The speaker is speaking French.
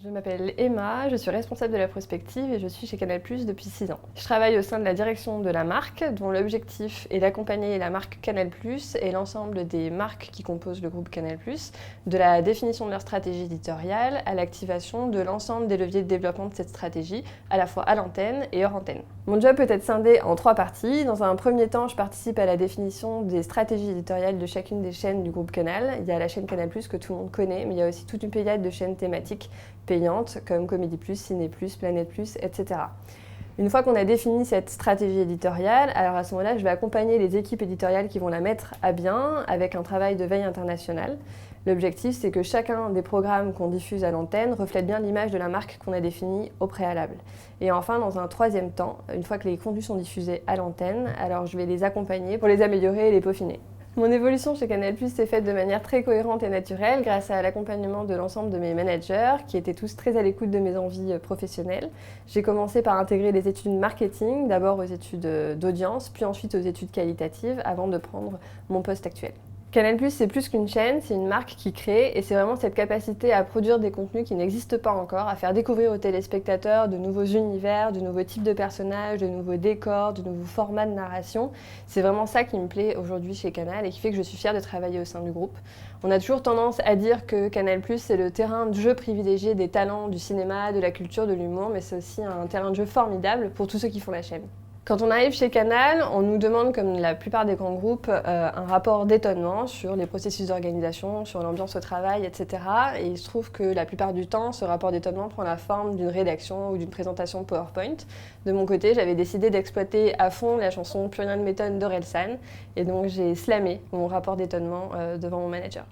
Je m'appelle Emma, je suis responsable de la prospective et je suis chez Canal+ depuis 6 ans. Je travaille au sein de la direction de la marque, dont l'objectif est d'accompagner la marque Canal+ et l'ensemble des marques qui composent le groupe Canal+, de la définition de leur stratégie éditoriale à l'activation de l'ensemble des leviers de développement de cette stratégie, à la fois à l'antenne et hors antenne. Mon job peut être scindé en 3 parties. Dans un premier temps, je participe à la définition des stratégies éditoriales de chacune des chaînes du groupe Canal. Il y a la chaîne Canal+, que tout le monde connaît, mais il y a aussi toute une pléiade de chaînes thématiques payantes comme Comédie+, Ciné+, Planète+, etc. Une fois qu'on a défini cette stratégie éditoriale, alors à ce moment-là, je vais accompagner les équipes éditoriales qui vont la mettre à bien avec un travail de veille internationale. L'objectif, c'est que chacun des programmes qu'on diffuse à l'antenne reflète bien l'image de la marque qu'on a définie au préalable. Et enfin, dans un troisième temps, une fois que les contenus sont diffusés à l'antenne, alors je vais les accompagner pour les améliorer et les peaufiner. Mon évolution chez Canal+ s'est faite de manière très cohérente et naturelle grâce à l'accompagnement de l'ensemble de mes managers qui étaient tous très à l'écoute de mes envies professionnelles. J'ai commencé par intégrer les études marketing, d'abord aux études d'audience, puis ensuite aux études qualitatives avant de prendre mon poste actuel. Canal+, c'est plus qu'une chaîne, c'est une marque qui crée et c'est vraiment cette capacité à produire des contenus qui n'existent pas encore, à faire découvrir aux téléspectateurs de nouveaux univers, de nouveaux types de personnages, de nouveaux décors, de nouveaux formats de narration. C'est vraiment ça qui me plaît aujourd'hui chez Canal et qui fait que je suis fière de travailler au sein du groupe. On a toujours tendance à dire que Canal+, c'est le terrain de jeu privilégié des talents du cinéma, de la culture, de l'humour, mais c'est aussi un terrain de jeu formidable pour tous ceux qui font la chaîne. Quand on arrive chez Canal, on nous demande, comme la plupart des grands groupes, un rapport d'étonnement sur les processus d'organisation, sur l'ambiance au travail, etc. Et il se trouve que la plupart du temps, ce rapport d'étonnement prend la forme d'une rédaction ou d'une présentation PowerPoint. De mon côté, j'avais décidé d'exploiter à fond la chanson Plus rien ne m'étonne d'Orelsan, et donc j'ai slamé mon rapport d'étonnement devant mon manager.